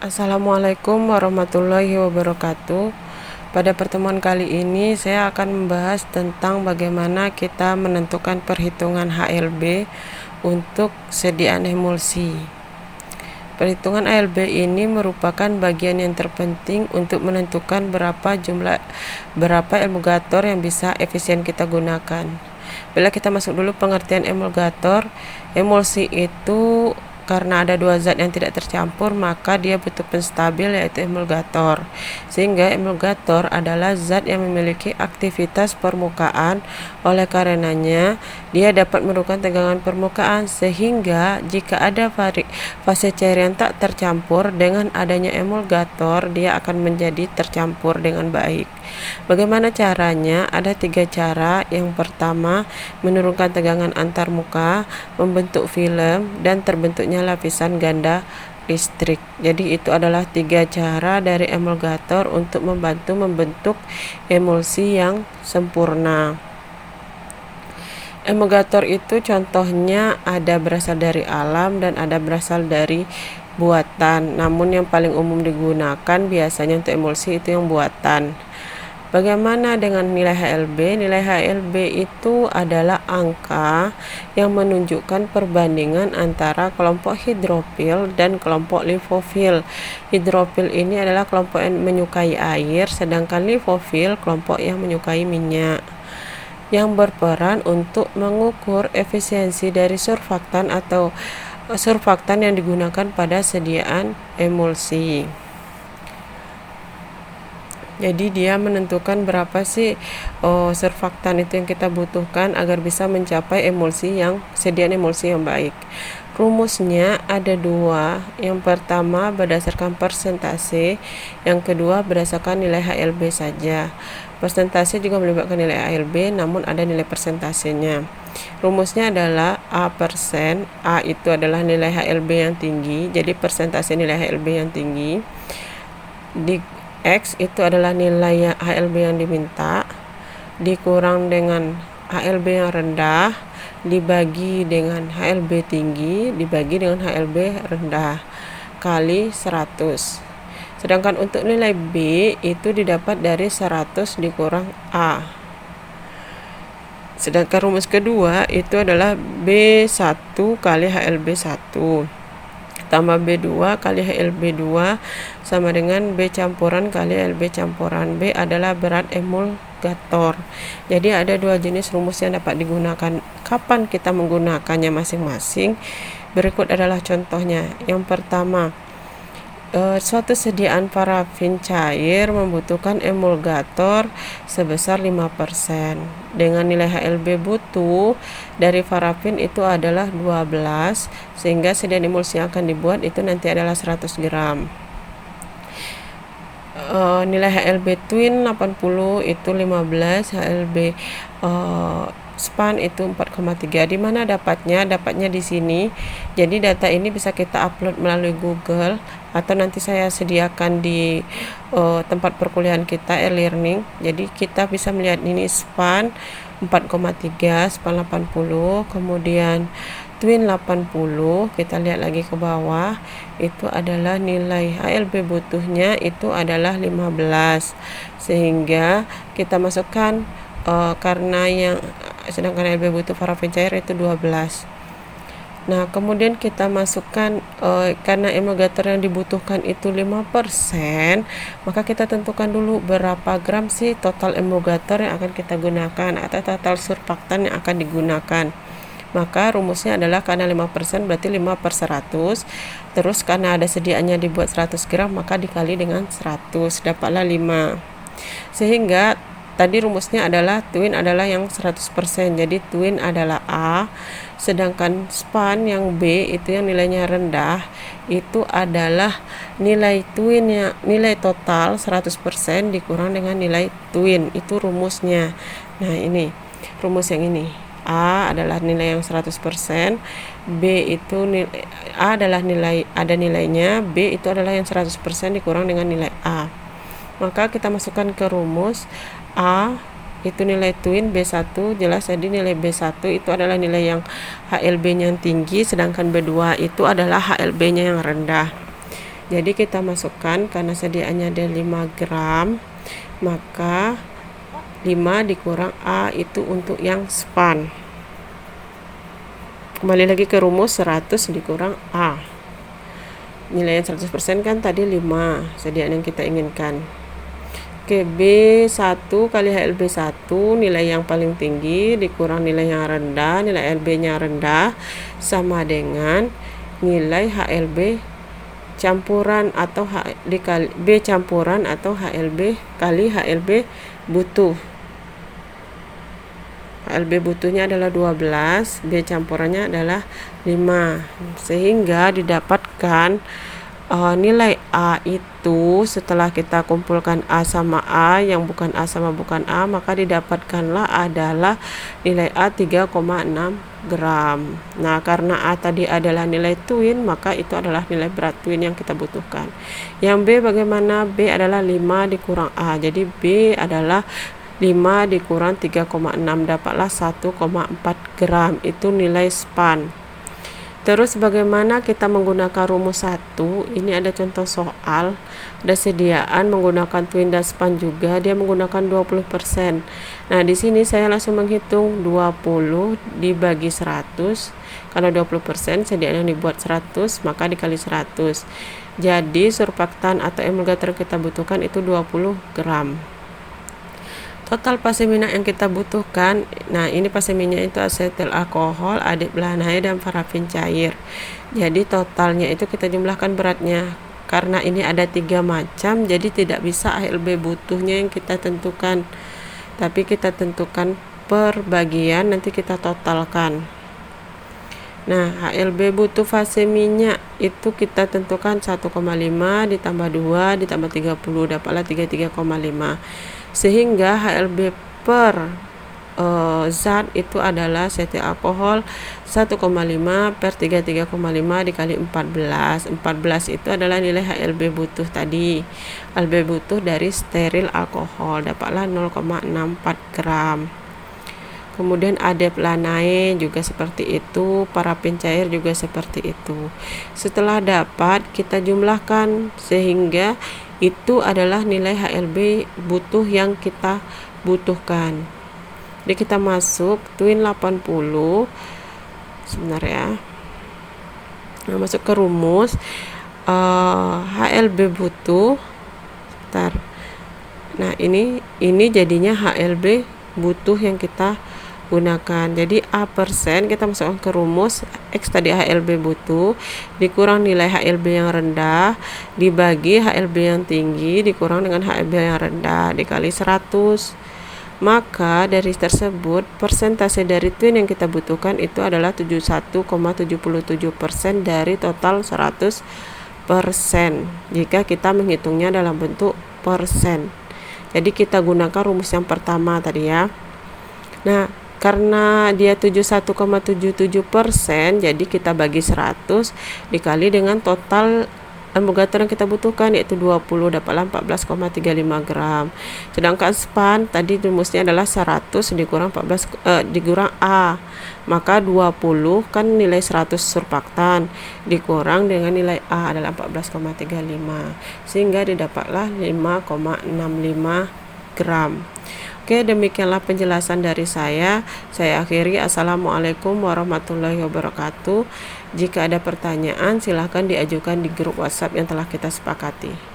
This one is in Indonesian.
Assalamualaikum warahmatullahi wabarakatuh. Pada pertemuan kali ini saya akan membahas tentang bagaimana kita menentukan perhitungan HLB untuk sediaan emulsi. Perhitungan HLB ini merupakan bagian yang terpenting untuk menentukan berapa emulgator yang bisa efisien kita gunakan. Bila kita masuk dulu pengertian emulgator, emulsi itu karena ada dua zat yang tidak tercampur, maka dia butuh penstabil yaitu emulgator. Sehingga emulgator adalah zat yang memiliki aktivitas permukaan, oleh karenanya dia dapat menurunkan tegangan permukaan, sehingga jika ada fase cair yang tak tercampur, dengan adanya emulgator dia akan menjadi tercampur dengan baik. Bagaimana caranya? Ada 3 cara. Yang pertama, menurunkan tegangan antar muka, membentuk film, dan terbentuknya lapisan ganda listrik. Jadi itu adalah 3 cara dari emulgator untuk membantu membentuk emulsi yang sempurna. Emulgator itu contohnya ada berasal dari alam dan ada berasal dari buatan. Namun yang paling umum digunakan biasanya untuk emulsi itu yang buatan. Bagaimana dengan nilai HLB? Nilai HLB itu adalah angka yang menunjukkan perbandingan antara kelompok hidrofil dan kelompok lipofil. Hidrofil ini adalah kelompok yang menyukai air, sedangkan lipofil kelompok yang menyukai minyak, yang berperan untuk mengukur efisiensi dari surfaktan atau surfaktan yang digunakan pada sediaan emulsi. Jadi dia menentukan berapa sih surfaktan itu yang kita butuhkan agar bisa mencapai sediaan emulsi yang baik. Rumusnya ada 2. Yang pertama berdasarkan persentase, yang kedua berdasarkan nilai HLB saja. Persentase juga melibatkan nilai HLB, namun ada nilai persentasenya. Rumusnya adalah A%. A itu adalah nilai HLB yang tinggi, jadi persentase nilai HLB yang tinggi. X itu adalah nilai HLB yang diminta, dikurang dengan HLB yang rendah, dibagi dengan HLB tinggi, dibagi dengan HLB rendah, kali 100. Sedangkan untuk nilai B itu didapat dari 100 dikurang A. Sedangkan rumus kedua itu adalah B1 kali HLB1 tambah B2 kali HLB2 sama dengan B campuran kali HLB campuran. B adalah berat emulgator. Jadi ada 2 jenis rumus yang dapat digunakan. Kapan kita menggunakannya masing-masing? Berikut adalah contohnya. Yang pertama, suatu sediaan parafin cair membutuhkan emulgator sebesar 5%. Dengan nilai HLB butuh dari parafin itu adalah 12, sehingga sediaan emulsi yang akan dibuat itu nanti adalah 100 gram. Nilai HLB twin 80 itu 15, HLB span itu 4,3. Di mana dapatnya? Dapatnya di sini. Jadi data ini bisa kita upload melalui Google atau nanti saya sediakan di tempat perkuliahan kita e-learning. Jadi kita bisa melihat ini span 4,3, span 80, kemudian twin 80. Kita lihat lagi ke bawah, itu adalah nilai HLB butuhnya itu adalah 15, sehingga kita masukkan karena yang sedangkan HLB butuh parafin cair itu 12. Nah, kemudian kita masukkan karena emulgator yang dibutuhkan itu 5%, maka kita tentukan dulu berapa gram sih total emulgator yang akan kita gunakan atau total surfaktan yang akan digunakan. Maka rumusnya adalah karena 5% berarti 5/100. Terus karena ada sediaannya dibuat 100 gram, maka dikali dengan 100, dapatlah 5. Sehingga tadi rumusnya adalah twin adalah yang 100%. Jadi twin adalah A, sedangkan span yang B itu yang nilainya rendah, itu adalah nilai twinnya, nilai total 100% dikurang dengan nilai twin. Itu rumusnya. Nah, ini rumus yang ini. A adalah nilai yang 100%, B itu A adalah ada nilainya, B itu adalah yang 100% dikurang dengan nilai A. Maka kita masukkan ke rumus. A itu nilai twin, B1 jelas, jadi nilai B1 itu adalah nilai yang HLB-nya yang tinggi, sedangkan B2 itu adalah HLB-nya yang rendah. Jadi kita masukkan, karena sediaannya ada 5 gram, maka 5 dikurang A itu untuk yang span. Kembali lagi ke rumus, 100 dikurang A. Nilai yang 100% kan tadi 5, sediaan yang kita inginkan. Oke, B1 kali HLB1, nilai yang paling tinggi dikurang nilai yang rendah, nilai LB-nya rendah, sama dengan nilai HLB campuran atau dikali B campuran atau HLB kali HLB butuh. HLB butuhnya adalah 12, B campurannya adalah 5, sehingga didapatkan nilai A itu setelah kita kumpulkan A sama A, yang bukan A sama bukan A, maka didapatkanlah adalah nilai A 3,6 gram. Nah, karena A tadi adalah nilai twin, maka itu adalah nilai berat twin yang kita butuhkan. Yang B bagaimana? B adalah 5 dikurang A, jadi B adalah 5 dikurang 3,6, dapatlah 1,4 gram, itu nilai span. Terus bagaimana kita menggunakan rumus 1? Ini ada contoh soal, ada sediaan menggunakan twin dan span juga, dia menggunakan 20%. Nah, di sini saya langsung menghitung 20 dibagi 100. Kalau 20% sediaan yang dibuat 100, maka dikali 100. Jadi surfaktan atau emulgator yang kita butuhkan itu 20 gram. Total pasiminak yang kita butuhkan, nah ini pasiminnya itu asetil alkohol, adiplanai, dan parafin cair. Jadi totalnya itu kita jumlahkan beratnya. Karena ini ada 3 macam, jadi tidak bisa HLB butuhnya yang kita tentukan, tapi kita tentukan per bagian, nanti kita totalkan. Nah, HLB butuh fase minyak itu kita tentukan 1,5 ditambah 2 ditambah 30, dapatlah 33,5. Sehingga HLB per zat itu adalah cetil alkohol 1,5 per 33,5 dikali 14. 14 itu adalah nilai HLB butuh tadi. HLB butuh dari steril alkohol, dapatlah 0,64 gram. Kemudian adeplanai juga seperti itu, parafin cair juga seperti itu. Setelah dapat, kita jumlahkan sehingga itu adalah nilai HLB butuh yang kita butuhkan. Jadi kita masuk twin 80, sebentar ya. Nah, masuk ke rumus HLB butuh. Sebentar. Nah, ini jadinya HLB butuh yang kita gunakan. Jadi A persen kita masukkan ke rumus, X tadi HLB butuh dikurang nilai HLB yang rendah dibagi HLB yang tinggi dikurang dengan HLB yang rendah dikali 100. Maka dari tersebut persentase dari twin yang kita butuhkan itu adalah 71,77% dari total 100% jika kita menghitungnya dalam bentuk persen. Jadi kita gunakan rumus yang pertama tadi ya. Nah, karena dia 71,77%, jadi kita bagi 100 dikali dengan total emulgator yang kita butuhkan, yaitu 20, dapatlah 14,35 gram. Sedangkan span tadi rumusnya adalah 100 dikurang dikurang A, maka 20 kan nilai 100 surfaktan dikurang dengan nilai A adalah 14,35, sehingga didapatlah 5,65 gram. Oke, demikianlah penjelasan dari saya. Saya akhiri. Assalamualaikum warahmatullahi wabarakatuh. Jika ada pertanyaan, silahkan diajukan di grup WhatsApp yang telah kita sepakati.